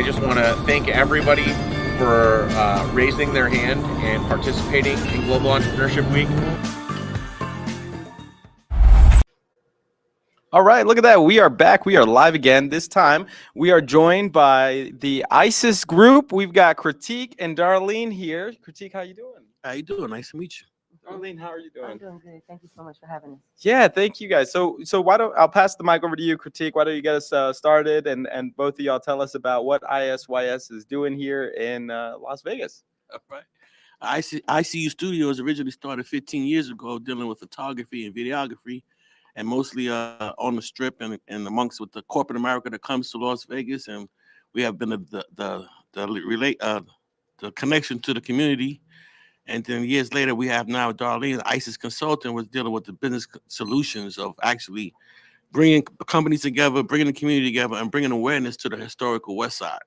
I just want to thank everybody for raising their hand and participating in Global Entrepreneurship Week. All right, look at that. We are back. We are live again. This time, we are joined by the ISYS group. We've got Kritik and Darlene here. Kritik, how you doing? How you doing? Nice to meet you. Darlene, how are you doing? I'm doing good. Thank you so much for having us. Yeah, thank you guys. So why don't I'll pass the mic over to you, Kritik. Why don't you get us started and both of y'all tell us about what ISYS is doing here in Las Vegas. All right. ICU Studios originally started 15 years ago dealing with photography and videography, and mostly on the strip and amongst with the corporate America that comes to Las Vegas. And we have been the connection to the community. And then years later, we have now Darlene, ISYS consultant, was dealing with the business solutions of actually bringing companies together, bringing the community together, and bringing awareness to the historical Westside.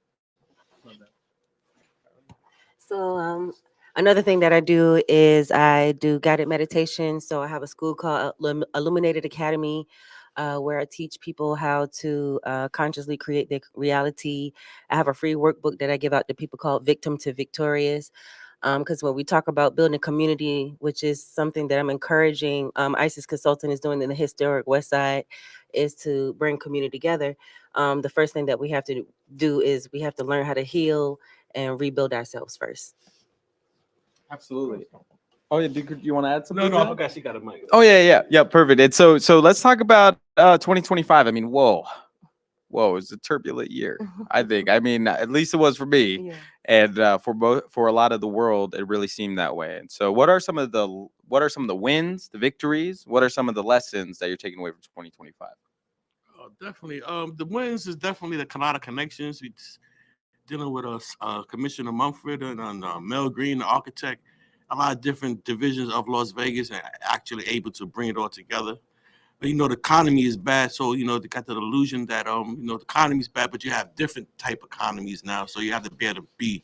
So another thing that I do is I do guided meditation. So I have a school called Illuminated Academy, where I teach people how to consciously create their reality. I have a free workbook that I give out to people called Victim to Victorious. Because when we talk about building a community, which is something that I'm encouraging, ISYS Consulting is doing in the historic Westside, is to bring community together. The first thing that we have to do is we have to learn how to heal and rebuild ourselves first. Absolutely. Oh yeah, do you want to add something? No, I forgot she got a mic. Oh yeah, perfect. And so let's talk about 2025. I mean, whoa, it's a turbulent year. I think. I mean, at least it was for me, Yeah. and for a lot of the world, it really seemed that way. And so, what are some of the wins, the victories? What are some of the lessons that you're taking away from 2025? Oh, definitely. The wins is definitely a lot of connections. We dealing with Commissioner Mumford and Mel Green, the architect, a lot of different divisions of Las Vegas, and actually able to bring it all together. But the economy is bad, so they got the illusion that the economy is bad, but you have different type economies now, so you have to be able to be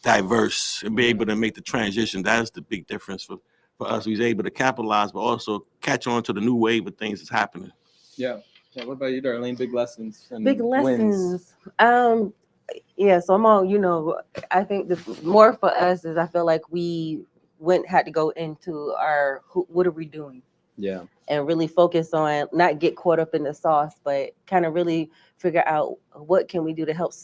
diverse and be able to make the transition. That's the big difference for us. We was able to capitalize, but also catch on to the new wave of things that's happening. Yeah. What about you, Darlene? Big lessons and Big wins. lessons. Yeah, so I'm all, I think the more for us is I feel like we had to go into what are we doing? Yeah. And really focus on not get caught up in the sauce, but kind of really figure out what can we do to help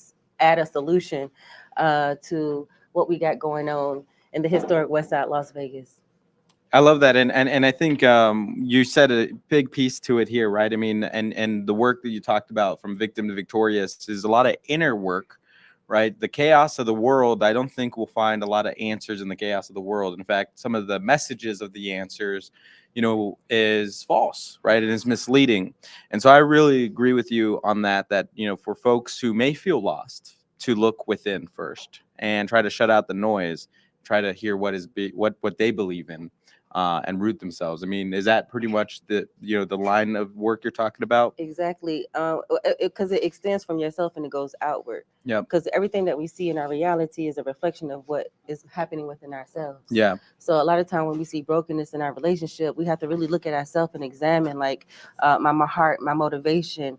add a solution to what we got going on in the historic Westside Las Vegas. I love that, and I think you said a big piece to it here, right? I mean, and the work that you talked about from victim to victorious is a lot of inner work, right? The chaos of the world, I don't think we'll find a lot of answers in the chaos of the world. In fact, some of the messages of the answers, is false, right? It is misleading, and so I really agree with you on that. That for folks who may feel lost, to look within first and try to shut out the noise, try to hear what they believe in. And root themselves. I mean, is that pretty much the line of work you're talking about? Exactly, because it extends from yourself and it goes outward. Yeah. Because everything that we see in our reality is a reflection of what is happening within ourselves. Yeah. So a lot of time when we see brokenness in our relationship, we have to really look at ourselves and examine, like my heart, my motivation.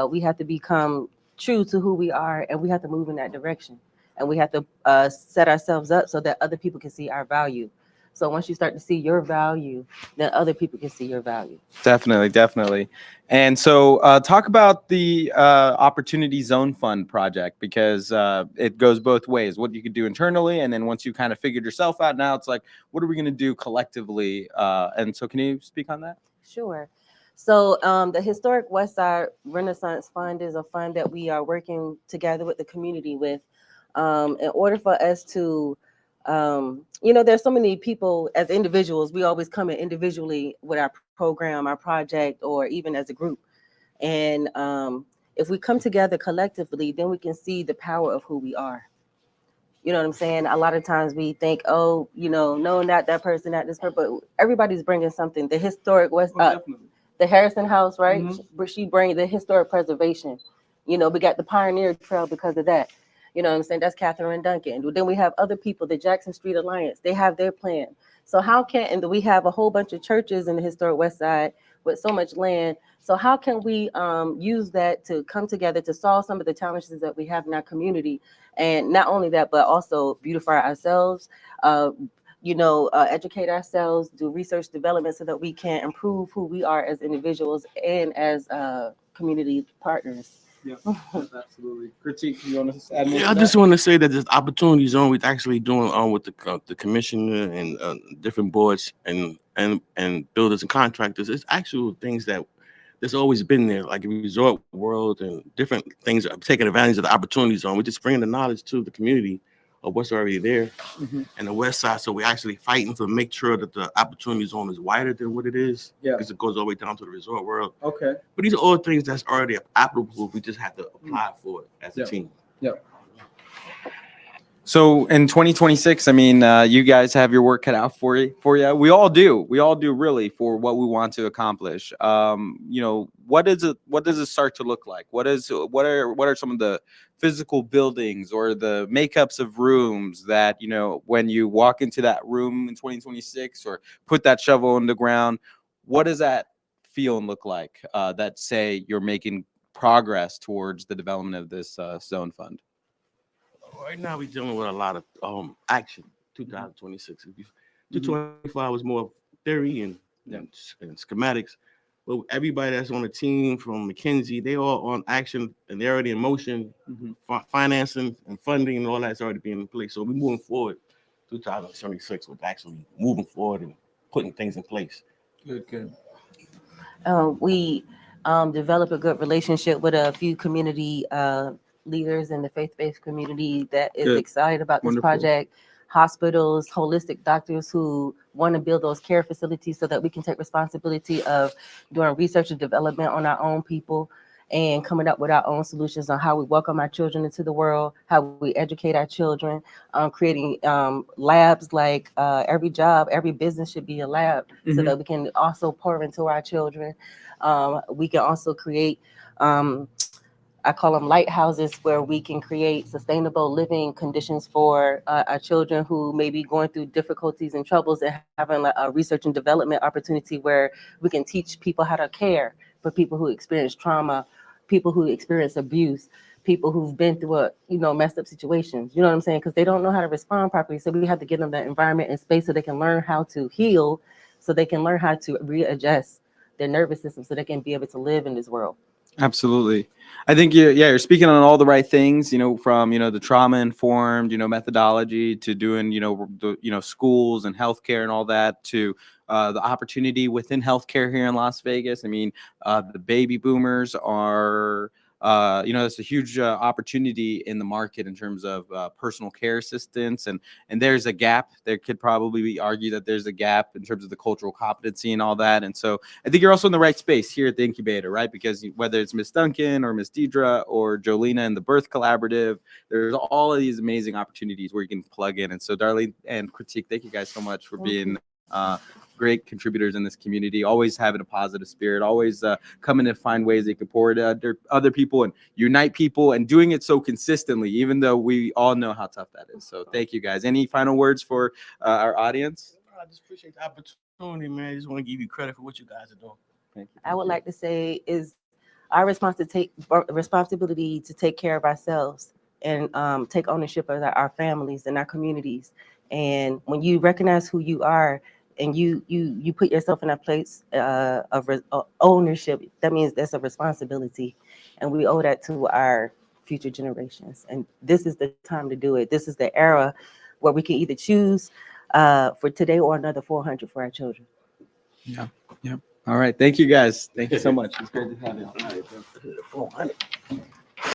We have to become true to who we are, and we have to move in that direction. And we have to set ourselves up so that other people can see our value. So once you start to see your value, then other people can see your value. Definitely. And so talk about the Opportunity Zone Fund project, because it goes both ways. What you could do internally, and then once you kind of figured yourself out, now it's like, what are we going to do collectively? And so can you speak on that? Sure. So the Historic Westside Renaissance Fund is a fund that we are working together with the community with in order for us to there's so many people as individuals. We always come in individually with our program, our project, or even as a group. And if we come together collectively, then we can see the power of who we are. You know what I'm saying? A lot of times we think, no, not that person, not this person, but everybody's bringing something. The historic the Harrison House, right? Mm-hmm. She brings the historic preservation. We got the Pioneer Trail because of that. You know what I'm saying? That's Catherine Duncan. Then we have other people, the Jackson Street Alliance. They have their plan. So and we have a whole bunch of churches in the historic West Side with so much land. So how can we use that to come together to solve some of the challenges that we have in our community? And not only that, but also beautify ourselves, educate ourselves, do research development so that we can improve who we are as individuals and as community partners. Yeah, absolutely. Critique, you want to add more? Yeah, I just want to say that this opportunity zone we're actually doing with the commissioner and different boards and builders and contractors. It's actual things that there's always been there, like Resort World and different things are taking advantage of the opportunity zone. We're just bringing the knowledge to the community of what's already there and the West Side. So we're actually fighting to make sure that the opportunity zone is wider than what it is. Yeah. Because it goes all the way down to the Resort World. Okay. But these are all things that's already applicable. We just have to apply for it as a team. Yeah. So in 2026, I mean, you guys have your work cut out for you. We all do really for what we want to accomplish. What does it start to look like? What are some of the physical buildings or the makeups of rooms that, when you walk into that room in 2026 or put that shovel in the ground, what does that feel and look like that say you're making progress towards the development of this zone fund? Right now, we're dealing with a lot of action. 2026. 225 was more financing and schematics. But everybody that's on the team from McKinsey, they all on action and they're already in motion. Financing and funding and all that's already being in place. So we're moving forward. 2026 with actually moving forward and putting things in place. Good. We develop a good relationship with a few community leaders in the faith-based community that is excited about this project. Hospitals, holistic doctors who want to build those care facilities so that we can take responsibility of doing research and development on our own people and coming up with our own solutions on how we welcome our children into the world, how we educate our children, creating labs like every job, every business should be a lab so that we can also pour into our children. We can also create I call them lighthouses, where we can create sustainable living conditions for our children who may be going through difficulties and troubles, and having a research and development opportunity where we can teach people how to care for people who experience trauma, people who experience abuse, people who've been through messed up situations. You know what I'm saying? Because they don't know how to respond properly. So we have to give them that environment and space so they can learn how to heal, so they can learn how to readjust their nervous system so they can be able to live in this world. Absolutely. I think you're speaking on all the right things, from, the trauma informed, methodology to doing, schools and healthcare and all that to the opportunity within healthcare here in Las Vegas. I mean, the baby boomers are, it's a huge opportunity in the market in terms of personal care assistance. And there's a gap. There could probably be argued that there's a gap in terms of the cultural competency and all that. And so I think you're also in the right space here at the incubator, right? Because whether it's Miss Duncan or Miss Deidre or Jolena and the Birth Collaborative, there's all of these amazing opportunities where you can plug in. And so Darlene and Critique, thank you guys so much for being great contributors in this community, always having a positive spirit, always coming to find ways they can pour it other people and unite people, and doing it so consistently, even though we all know how tough that is. So thank you guys. Any final words for our audience? I just appreciate the opportunity, man. I just want to give you credit for what you guys are doing. Thank you. I would like to say is our responsibility to take care of ourselves and take ownership of our families and our communities. And when you recognize who you are and you put yourself in a place of ownership, that means that's a responsibility. And we owe that to our future generations. And this is the time to do it. This is the era where we can either choose for today or another 400 for our children. Yeah. All right. Thank you guys. Thank you so much. It's great to have you. All right, 400.